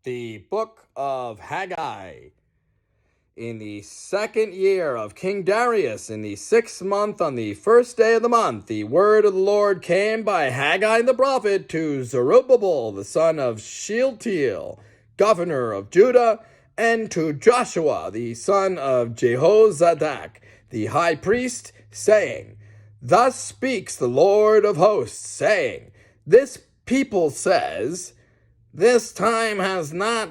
The book of Haggai. In the second year of King Darius, in the 6th month, on the first day of the month, the word of the Lord came by Haggai the prophet to Zerubbabel, the son of Shealtiel, governor of Judah, and to Joshua, the son of Jehozadak, the high priest, saying, Thus speaks the Lord of hosts, saying, This people says, the time has not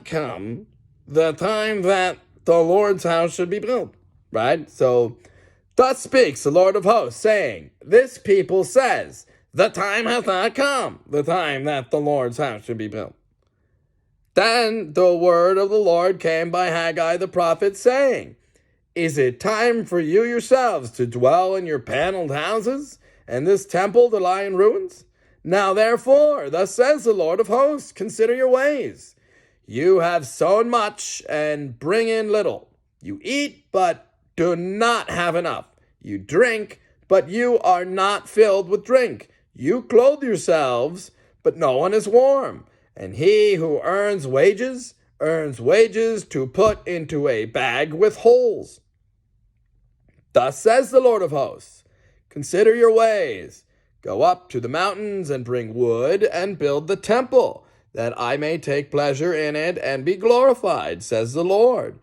come, the time that the Lord's house should be built, right? So, thus speaks the Lord of hosts, saying, This people says, the time has not come, the time that the Lord's house should be built. Then the word of the Lord came by Haggai the prophet, saying, Is it time for you yourselves to dwell in your paneled houses, and this temple to lie in ruins? Now therefore, thus says the Lord of hosts, consider your ways. You have sown much and bring in little. You eat, but do not have enough. You drink, but you are not filled with drink. You clothe yourselves, but no one is warm. And he who earns wages to put into a bag with holes. Thus says the Lord of hosts, consider your ways. Go up to the mountains and bring wood and build the temple, that I may take pleasure in it and be glorified, says the Lord.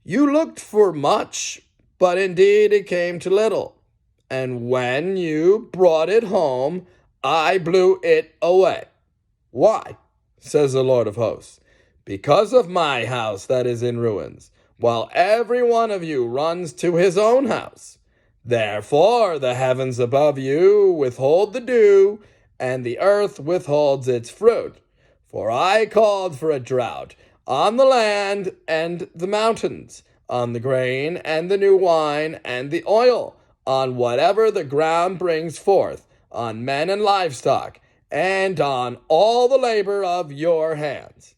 You looked for much, but indeed it came to little. And when you brought it home, I blew it away. Why? Says the Lord of hosts. Because of my house that is in ruins, while every one of you runs to his own house. Therefore the heavens above you withhold the dew, and the earth withholds its fruit. For I called for a drought on the land and the mountains, on the grain and the new wine and the oil, on whatever the ground brings forth, on men and livestock, and on all the labor of your hands.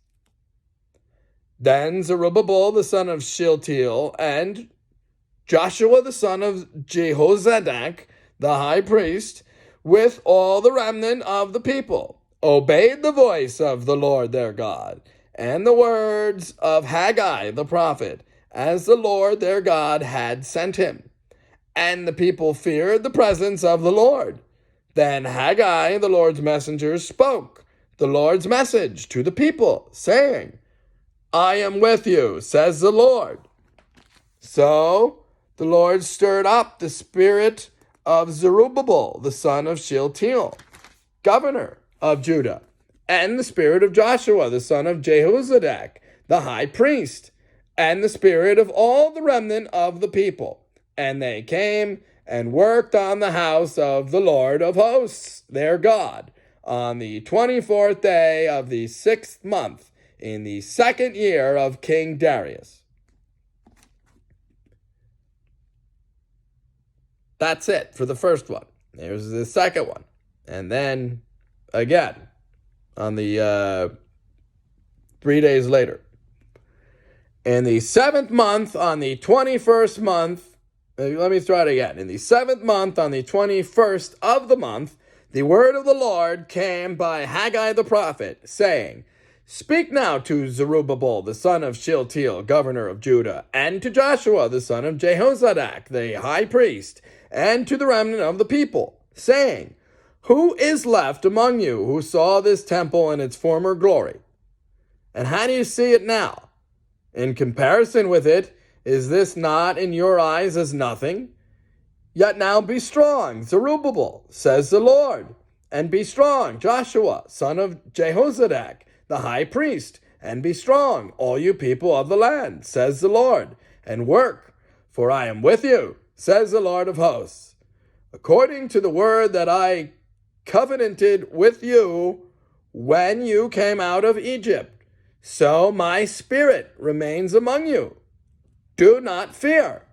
Then Zerubbabel the son of Shealtiel and Joshua the son of Jehozadak, the high priest, with all the remnant of the people, obeyed the voice of the Lord their God, and the words of Haggai the prophet, as the Lord their God had sent him. And the people feared the presence of the Lord. Then Haggai, the Lord's messenger, spoke the Lord's message to the people, saying, I am with you, says the Lord. So the Lord stirred up the spirit of Zerubbabel, the son of Shealtiel, governor of Judah, and the spirit of Joshua, the son of Jehozadak, the high priest, and the spirit of all the remnant of the people. And they came and worked on the house of the Lord of hosts, their God, on the 24th day of the 6th month, in the 2nd year of King Darius. That's it for the first one. There's the second one. And then, again, on the 3 days later. In the 7th month, on the 21st month, let me try it again. In the 7th month, on the 21st of the month, the word of the Lord came by Haggai the prophet, saying, Speak now to Zerubbabel, the son of Shealtiel, governor of Judah, and to Joshua, the son of Jehozadak, the high priest, and to the remnant of the people, saying, Who is left among you who saw this temple in its former glory? And how do you see it now? In comparison with it, is this not in your eyes as nothing? Yet now be strong, Zerubbabel, says the Lord, and be strong, Joshua, son of Jehozadak, the high priest, and be strong, all you people of the land, says the Lord, and work, for I am with you, says the Lord of hosts. According to the word that I covenanted with you when you came out of Egypt, so my spirit remains among you. Do not fear.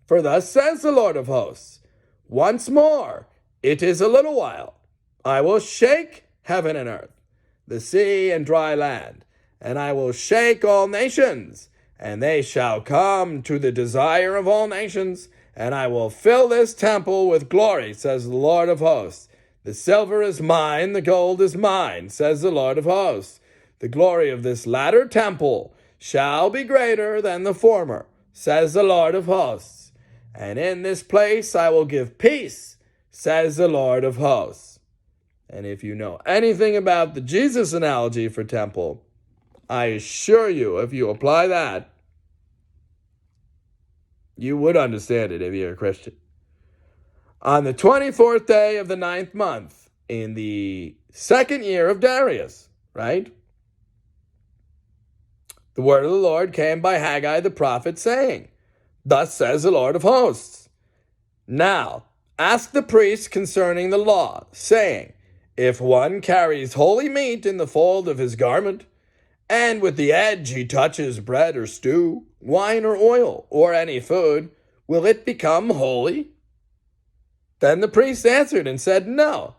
For thus says the Lord of hosts, once more, it is a little while, I will shake heaven and earth, the sea and dry land, and I will shake all nations, and they shall come to the desire of all nations, and I will fill this temple with glory, says the Lord of hosts. The silver is mine, the gold is mine, says the Lord of hosts. The glory of this latter temple shall be greater than the former, says the Lord of hosts. And in this place I will give peace, says the Lord of hosts. And if you know anything about the Jesus analogy for temple, I assure you, if you apply that, you would understand it if you're a Christian. On the 24th day of the 9th month, in the second year of Darius, right? The word of the Lord came by Haggai the prophet, saying, Thus says the Lord of hosts. Now, ask the priests concerning the law, saying, If one carries holy meat in the fold of his garment, and with the edge he touches bread or stew, wine or oil, or any food, will it become holy? Then the priest answered and said, No.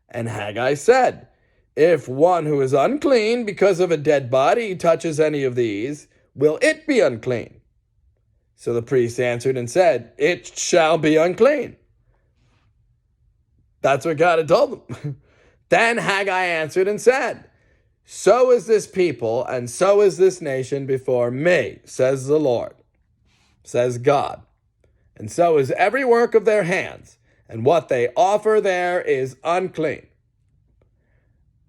And Haggai said, If one who is unclean because of a dead body touches any of these, will it be unclean? So the priest answered and said, It shall be unclean. That's what God had told them. Then Haggai answered and said, So is this people, and so is this nation before me, says the Lord, says God. And so is every work of their hands, and what they offer there is unclean.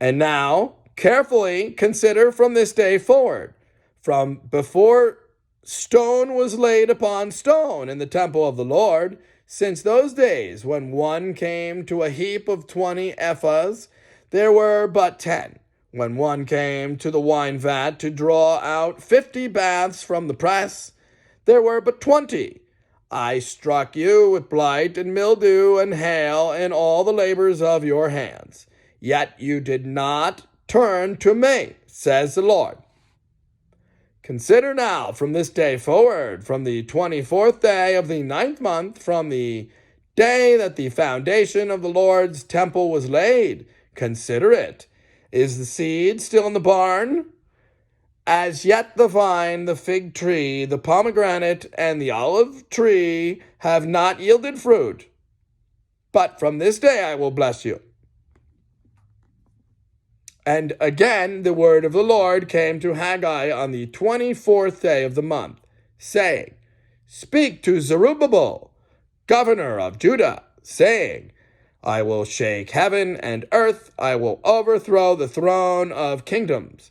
And now, carefully consider from this day forward, from before stone was laid upon stone in the temple of the Lord, since those days when one came to a heap of 20 ephahs, there were but 10. When one came to the wine vat to draw out 50 baths from the press, there were but 20. I struck you with blight and mildew and hail in all the labors of your hands. Yet you did not turn to me, says the Lord. Consider now from this day forward, from the 24th day of the 9th month, from the day that the foundation of the Lord's temple was laid, consider it. Is the seed still in the barn? As yet the vine, the fig tree, the pomegranate, and the olive tree have not yielded fruit. But from this day I will bless you. And again the word of the Lord came to Haggai on the 24th day of the month, saying, Speak to Zerubbabel, governor of Judah, saying, I will shake heaven and earth, I will overthrow the throne of kingdoms.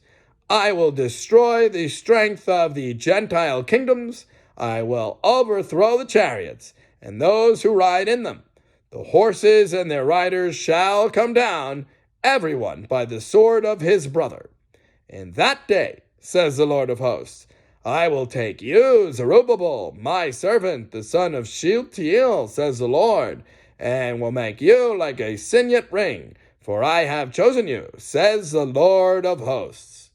I will destroy the strength of the Gentile kingdoms. I will overthrow the chariots and those who ride in them. The horses and their riders shall come down, everyone by the sword of his brother. In that day, says the Lord of hosts, I will take you, Zerubbabel, my servant, the son of Shealtiel, says the Lord, and will make you like a signet ring, for I have chosen you, says the Lord of hosts.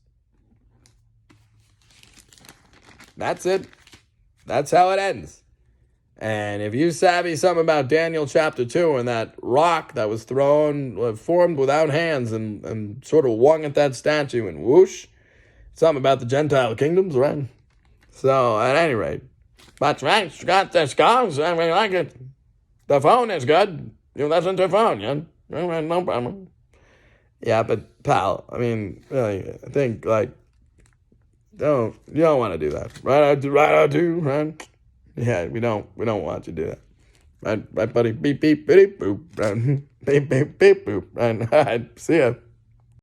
That's it. That's how it ends. And if you savvy something about Daniel chapter 2 and that rock that was thrown, formed without hands and sort of wung at that statue and whoosh, something about the Gentile kingdoms, right? So, at any rate, that's right. Scott, the scars, I mean, like it. The phone is good. You listen to the phone, yeah? No problem. Yeah, but, pal, I mean, really, I think, like, you don't want to do that. Right? Yeah, we don't want you to do that. Right, buddy? Beep, beep, beep, boop. Beep, beep, beep, boop. Right, see ya.